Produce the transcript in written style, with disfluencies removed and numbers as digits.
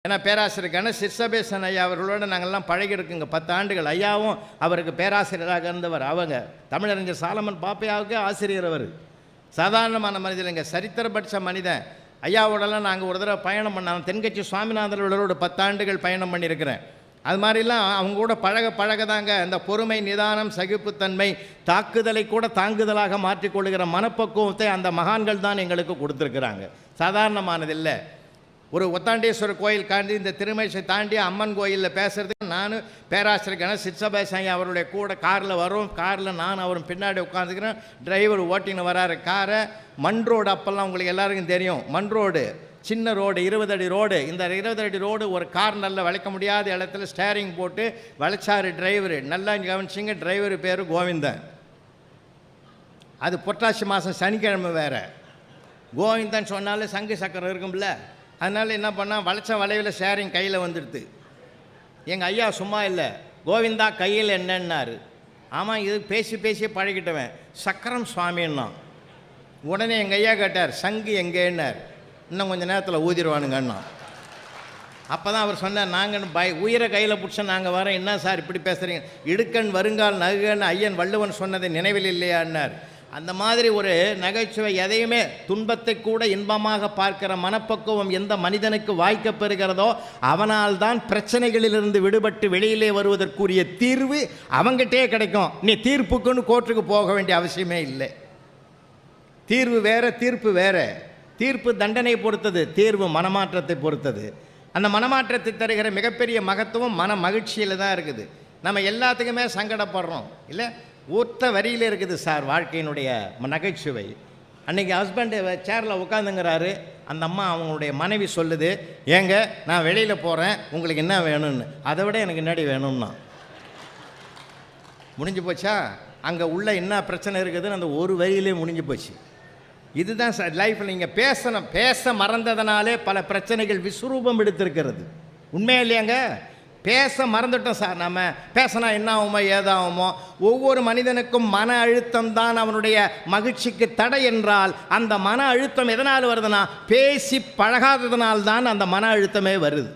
ஏன்னா பேராசிரியர் கணேஷ் சிர்சபேசன் ஐயா அவர்களோடு நாங்கள்லாம் பழகிருக்குங்க 10 ஆண்டுகள். ஐயாவும் அவருக்கு பேராசிரியராக இருந்தவர். அவங்க தமிழறிஞர் சாலமன் பாப்பையாவுக்கு ஆசிரியர். அவர் சாதாரணமான மனிதனுங்க, சரித்திரபட்ச மனிதன். ஐயாவோடலாம் நாங்கள் ஒரு தடவை பயணம் பண்ணோம். தென்கட்சி சுவாமிநாதனோட 10 ஆண்டுகள் பயணம் பண்ணியிருக்கிறேன். அது மாதிரிலாம் அவங்க கூட பழக தாங்க அந்த பொறுமை, நிதானம், சகிப்புத்தன்மை, தாக்குதலை கூட தாங்குதலாக மாற்றிக்கொள்கிற மனப்பக்குவத்தை அந்த மகான்கள் தான் எங்களுக்கு கொடுத்துருக்குறாங்க. சாதாரணமானதில்லை. ஒரு ஒத்தாண்டேஸ்வரர் கோயில் தாண்டி இந்த திருமேசை தாண்டி அம்மன் கோயிலில் பேசுகிறதுக்கு நான் பேராசிரியர் கணேஷ் சிர்சபேசன் அவருடைய கூட காரில் வரும். காரில் நான் அவரும் பின்னாடி உட்காந்துக்கிறேன். டிரைவர் ஓட்டின்னு வராரு காரை. மண் ரோடு அப்போல்லாம் உங்களுக்கு எல்லாருக்கும் தெரியும். மண் ரோடு சின்ன ரோடு, 20 அடி ரோடு. இந்த 20 அடி ரோடு ஒரு கார் நல்லா வளைக்க முடியாத இடத்துல ஸ்டேரிங் போட்டு வளைச்சாரு டிரைவரு. நல்லா கவனிச்சிங்க, டிரைவர் பேர் கோவிந்தன். அது புரட்டாசி மாதம் சனிக்கிழமை வேறு. கோவிந்தன் சொன்னாலே சங்கு சக்கரம் இருக்கும்ல, அதனால் என்ன பண்ணால் வளைச்ச வளைவில் ஷேரிங் கையில் வந்துடுது. எங்கள் ஐயா சும்மா இல்லை, கோவிந்தா கையில் என்னன்னாரு. ஆமாம், இது பேசி பேசி பழகிட்டவன். சக்கரம் சுவாமின்னா. உடனே எங்கள் ஐயா கேட்டார், சங்கு எங்கேன்னார். இன்னும் கொஞ்சம் நேரத்தில் ஊதிடுவானுங்கண்ணா. அப்போ தான் அவர் சொன்னார், நாங்கள் உயிரை கையில் பிடிச்ச நாங்கள் வரோம். என்ன சார் இப்படி பேசுகிறீங்க? இடுக்கண் வருங்கால் நகுன்னு ஐயன் வள்ளுவன் சொன்னதை நினைவில் இல்லையான்னார். அந்த மாதிரி ஒரு நகைச்சுவை, எதையுமே துன்பத்தை கூட இன்பமாக பார்க்கிற மனப்பக்குவம் எந்த மனிதனுக்கு வாய்க்கப் பெறுகிறதோ அவனால் தான் பிரச்சனைகளிலிருந்து விடுபட்டு வெளியிலே வருவதற்குரிய தீர்வு அவங்ககிட்டே கிடைக்கும். நீ தீர்ப்புக்குன்னு கோர்ட்டுக்கு போக வேண்டிய அவசியமே இல்லை. தீர்வு வேற, தீர்ப்பு வேற. தீர்ப்பு தண்டனை பொறுத்தது, தீர்வு மனமாற்றத்தை பொறுத்தது. அந்த மனமாற்றத்தை தருகிற மிகப்பெரிய மகத்துவம் மன மகிழ்ச்சியில் தான் இருக்குது. நம்ம எல்லாத்துக்குமே சங்கடப்படுறோம் இல்லை? ஒத்த வரியில் இருக்குது சார் வாழ்க்கையினுடைய நகைச்சுவை. அன்றைக்கி ஹஸ்பண்டு சேரில் உட்காந்துங்கிறாரு. அந்த அம்மா அவங்களுடைய மனைவி சொல்லுது, ஏங்க நான் வெளியில் போகிறேன், உங்களுக்கு என்ன வேணும்னு. அதை விட எனக்கு என்னடி வேணும்னா முடிஞ்சு போச்சா? அங்கே உள்ள என்ன பிரச்சனை இருக்குதுன்னு அந்த ஒரு வரியிலே முடிஞ்சு போச்சு. இதுதான் சார் லைஃப்பில். நீங்கள் பேச மறந்ததுனாலே பல பிரச்சனைகள் விஸ்வரூபம் எடுத்திருக்கிறது. உண்மையா இல்லையாங்க? பேச மறந்துட்டோம் சார். நம்ம பேசினா என்ன ஆகுமோ ஏதாகுமோ. ஒவ்வொரு மனிதனுக்கும் மன அழுத்தம் தான் அவனுடைய மகிழ்ச்சிக்கு தடை என்றால் அந்த மன அழுத்தம் எதனால் வருதுன்னா பேசி பழகாததுனால்தான் அந்த மன அழுத்தமே வருது.